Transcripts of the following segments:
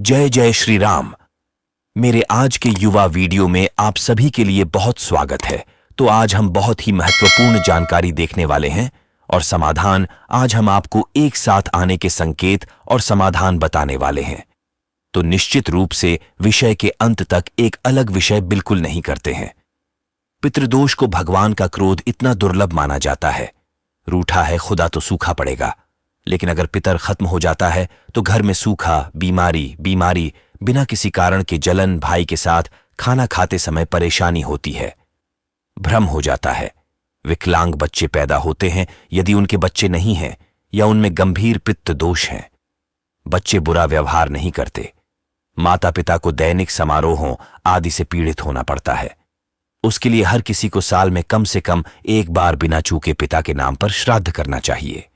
जय जय श्री राम। मेरे आज के युवा वीडियो में आप सभी के लिए बहुत स्वागत है। तो आज हम बहुत ही महत्वपूर्ण जानकारी देखने वाले हैं और समाधान आज हम आपको एक साथ आने के संकेत और समाधान बताने वाले हैं। तो निश्चित रूप से विषय के अंत तक एक अलग विषय बिल्कुल नहीं करते हैं। पितृदोष को भगवान का क्रोध इतना दुर्लभ माना जाता है। रूठा है खुदा तो सूखा पड़ेगा, लेकिन अगर पितर खत्म हो जाता है तो घर में सूखा, बीमारी, बिना किसी कारण के जलन, भाई के साथ खाना खाते समय परेशानी होती है, भ्रम हो जाता है। विकलांग बच्चे पैदा होते हैं यदि उनके बच्चे नहीं हैं या उनमें गंभीर पित्त दोष हैं। बच्चे बुरा व्यवहार नहीं करते। माता पिता को दैनिक समारोहों आदि से पीड़ित होना पड़ता है। उसके लिए हर किसी को साल में कम से कम एक बार बिना चूके पिता के नाम पर श्राद्ध करना चाहिए।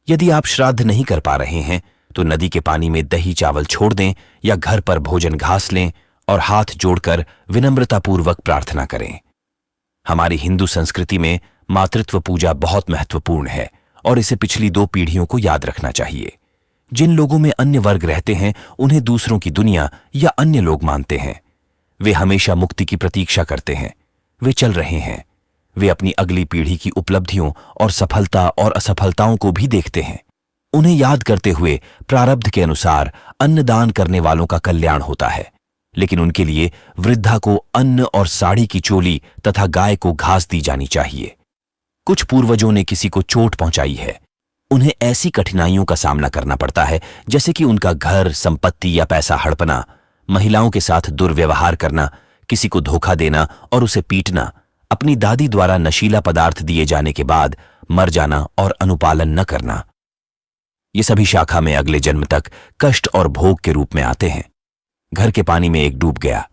यदि आप श्राद्ध नहीं कर पा रहे हैं तो नदी के पानी में दही चावल छोड़ दें या घर पर भोजन घास लें और हाथ जोड़कर विनम्रतापूर्वक प्रार्थना करें। हमारी हिंदू संस्कृति में मातृत्व पूजा बहुत महत्वपूर्ण है और इसे पिछली 2 पीढ़ियों को याद रखना चाहिए। जिन लोगों में अन्य वर्ग रहते हैं उन्हें दूसरों की दुनिया या अन्य लोग मानते हैं। वे हमेशा मुक्ति की प्रतीक्षा करते हैं। वे चल रहे हैं। वे अपनी अगली पीढ़ी की उपलब्धियों और सफलता और असफलताओं को भी देखते हैं। उन्हें याद करते हुए प्रारब्ध के अनुसार अन्नदान करने वालों का कल्याण होता है, लेकिन उनके लिए वृद्धा को अन्न और साड़ी की चोली तथा गाय को घास दी जानी चाहिए। कुछ पूर्वजों ने किसी को चोट पहुंचाई है। उन्हें ऐसी कठिनाइयों का सामना करना पड़ता है जैसे कि उनका घर, संपत्ति या पैसा हड़पना, महिलाओं के साथ दुर्व्यवहार करना, किसी को धोखा देना और उसे पीटना, अपनी दादी द्वारा नशीला पदार्थ दिए जाने के बाद मर जाना और अनुपालन न करना। ये सभी शाखा में अगले जन्म तक कष्ट और भोग के रूप में आते हैं। घर के पानी में एक डूब गया,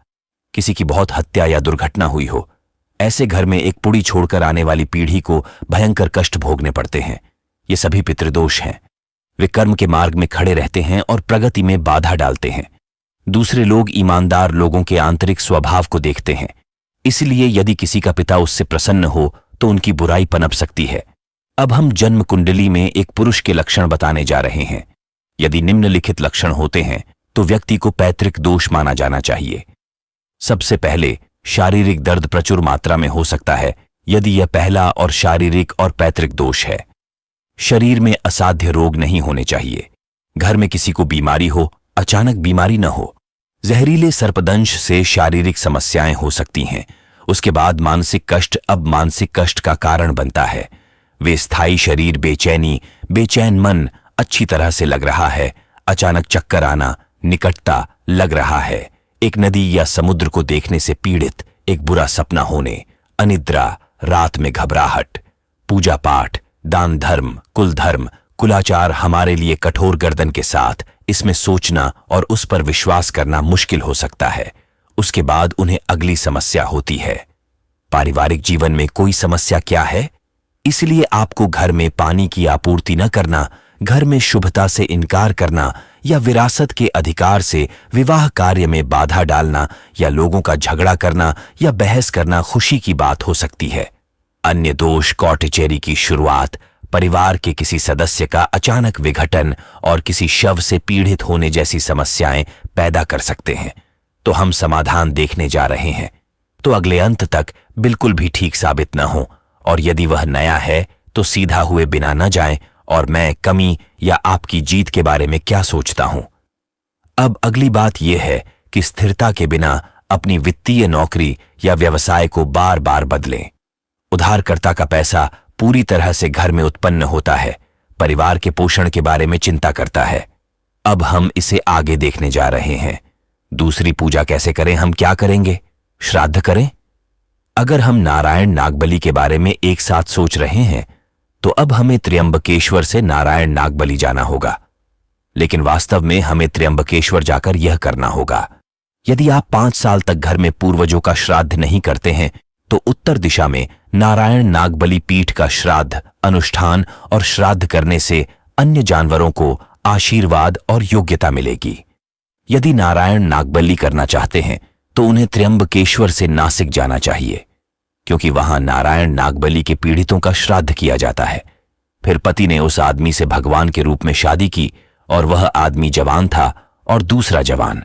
किसी की बहुत हत्या या दुर्घटना हुई हो, ऐसे घर में एक पुड़ी छोड़कर आने वाली पीढ़ी को भयंकर कष्ट भोगने पड़ते हैं। ये सभी पितृदोष हैं। वे कर्म के मार्ग में खड़े रहते हैं और प्रगति में बाधा डालते हैं। दूसरे लोग ईमानदार लोगों के आंतरिक स्वभाव को देखते हैं, इसलिए यदि किसी का पिता उससे प्रसन्न हो तो उनकी बुराई पनप सकती है। अब हम जन्म कुंडली में एक पुरुष के लक्षण बताने जा रहे हैं। यदि निम्नलिखित लक्षण होते हैं तो व्यक्ति को पैतृक दोष माना जाना चाहिए। सबसे पहले, शारीरिक दर्द प्रचुर मात्रा में हो सकता है यदि यह पहला और शारीरिक और पैतृक दोष है। शरीर में असाध्य रोग नहीं होने चाहिए। घर में किसी को बीमारी हो, अचानक बीमारी न हो। जहरीले सर्पदंश से शारीरिक समस्याएं हो सकती हैं। उसके बाद मानसिक कष्ट अब मानसिक कष्ट का कारण बनता है। वे स्थायी शरीर बेचैनी, बेचैन मन, अच्छी तरह से लग रहा है, अचानक चक्कर आना, निकटता लग रहा है, एक नदी या समुद्र को देखने से पीड़ित, एक बुरा सपना होने, अनिद्रा, रात में घबराहट। पूजा पाठ, दान धर्म, कुल धर्म, कुलाचार हमारे लिए कठोर गर्दन के साथ इसमें सोचना और उस पर विश्वास करना मुश्किल हो सकता है। उसके बाद उन्हें अगली समस्या होती है। पारिवारिक जीवन में कोई समस्या क्या है? इसलिए आपको घर में पानी की आपूर्ति न करना, घर में शुभता से इनकार करना या विरासत के अधिकार से विवाह कार्य में बाधा डालना या लोगों का झगड़ा करना या बहस करना खुशी की बात हो सकती है। अन्य दोष कोर्ट कचहरी की शुरुआत, परिवार के किसी सदस्य का अचानक विघटन और किसी शव से पीड़ित होने जैसी समस्याएं पैदा कर सकते हैं। तो हम समाधान देखने जा रहे हैं। तो अगले अंत तक बिल्कुल भी ठीक साबित न हो, और यदि वह नया है तो सीधा हुए बिना न जाएं और मैं कमी या आपकी जीत के बारे में क्या सोचता हूं। अब अगली बात यह है कि स्थिरता के बिना अपनी वित्तीय नौकरी या व्यवसाय को बार बार बदलें। उधारकर्ता का पैसा पूरी तरह से घर में उत्पन्न होता है, परिवार के पोषण के बारे में चिंता करता है। अब हम इसे आगे देखने जा रहे हैं। दूसरी पूजा कैसे करें? हम क्या करेंगे? श्राद्ध करें। अगर हम नारायण नागबली के बारे में एक साथ सोच रहे हैं तो अब हमें त्र्यंबकेश्वर से नारायण नागबली जाना होगा, लेकिन वास्तव में हमें त्र्यंबकेश्वर जाकर यह करना होगा। यदि आप 5 साल तक घर में पूर्वजों का श्राद्ध नहीं करते हैं तो उत्तर दिशा में नारायण नागबली पीठ का श्राद्ध अनुष्ठान और श्राद्ध करने से अन्य जानवरों को आशीर्वाद और योग्यता मिलेगी। यदि नारायण नागबली करना चाहते हैं तो उन्हें त्र्यंबकेश्वर से नासिक जाना चाहिए, क्योंकि वहां नारायण नागबली के पीड़ितों का श्राद्ध किया जाता है। फिर पति ने उस आदमी से भगवान के रूप में शादी की और वह आदमी जवान था और दूसरा जवान।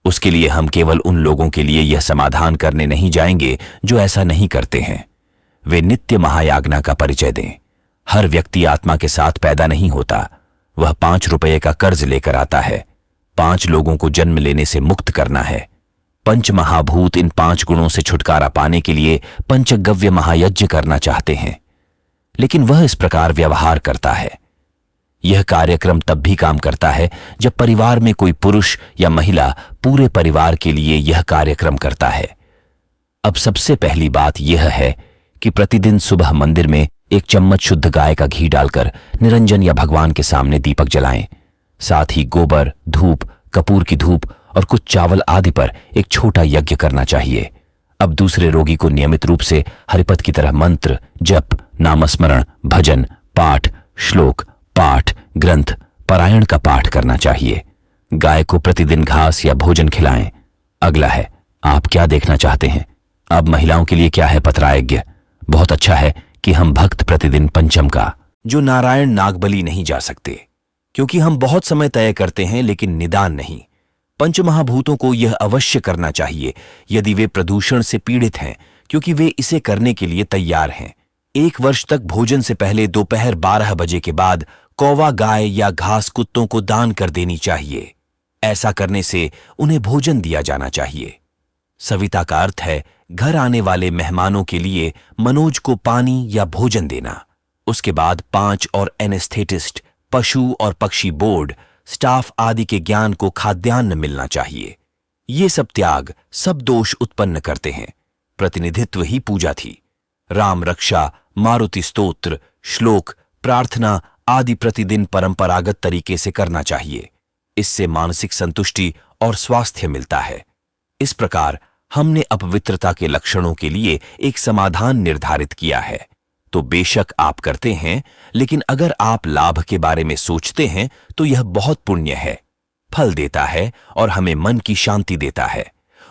उसके लिए हम केवल उन लोगों के लिए यह समाधान करने नहीं जाएंगे जो ऐसा नहीं करते हैं। वे नित्य महायाज्ञा का परिचय दें। हर व्यक्ति आत्मा के साथ पैदा नहीं होता। वह 5 रुपये का कर्ज लेकर आता है। 5 लोगों को जन्म लेने से मुक्त करना है। पंच महाभूत इन 5 गुणों से छुटकारा पाने के लिए पंचगव्य महायज्ञ करना चाहते हैं, लेकिन वह इस प्रकार व्यवहार करता है। यह कार्यक्रम तब भी काम करता है जब परिवार में कोई पुरुष या महिला पूरे परिवार के लिए यह कार्यक्रम करता है। अब सबसे पहली बात यह है कि प्रतिदिन सुबह मंदिर में 1 चम्मच शुद्ध गाय का घी डालकर निरंजन या भगवान के सामने दीपक जलाएं। साथ ही गोबर, धूप, कपूर की धूप और कुछ चावल आदि पर एक छोटा यज्ञ करना चाहिए। अब दूसरे रोगी को नियमित रूप से हरिपद की तरह मंत्र, जप, नामस्मरण, भजन, पाठ, श्लोक, पाठ, ग्रंथ, पारायण का पाठ करना चाहिए। गाय को प्रतिदिन घास या भोजन खिलाएं। अगला है, आप क्या देखना चाहते हैं? अब महिलाओं के लिए क्या है पत्रायज्ञ। बहुत अच्छा है कि हम भक्त प्रतिदिन पंचम का, जो नारायण नागबली नहीं जा सकते, क्योंकि हम बहुत समय तय करते हैं लेकिन निदान नहीं। पंचमहाभूतों को यह अवश्य करना चाहिए यदि वे प्रदूषण से पीड़ित हैं, क्योंकि वे इसे करने के लिए तैयार हैं। 1 वर्ष तक भोजन से पहले दोपहर 12 बजे के बाद कौवा गाय या घास कुत्तों को दान कर देनी चाहिए। ऐसा करने से उन्हें भोजन दिया जाना चाहिए। सविता का अर्थ है घर आने वाले मेहमानों के लिए मनोज को पानी या भोजन देना। उसके बाद 5 और एनेस्थेटिस्ट, पशु और पक्षी बोर्ड, स्टाफ आदि के ज्ञान को खाद्यान्न मिलना चाहिए। ये सब त्याग सब दोष उत्पन्न करते हैं। प्रतिनिधित्व ही पूजा थी। राम रक्षा, मारुति स्तोत्र, श्लोक, प्रार्थना आदि प्रतिदिन परंपरागत तरीके से करना चाहिए। इससे मानसिक संतुष्टि और स्वास्थ्य मिलता है। इस प्रकार हमने अपवित्रता के लक्षणों के लिए एक समाधान निर्धारित किया है। तो बेशक आप करते हैं, लेकिन अगर आप लाभ के बारे में सोचते हैं तो यह बहुत पुण्य है, फल देता है और हमें मन की शांति देता है।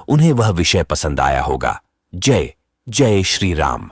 उन्हें वह विषय पसंद आया होगा। जय जय श्री राम।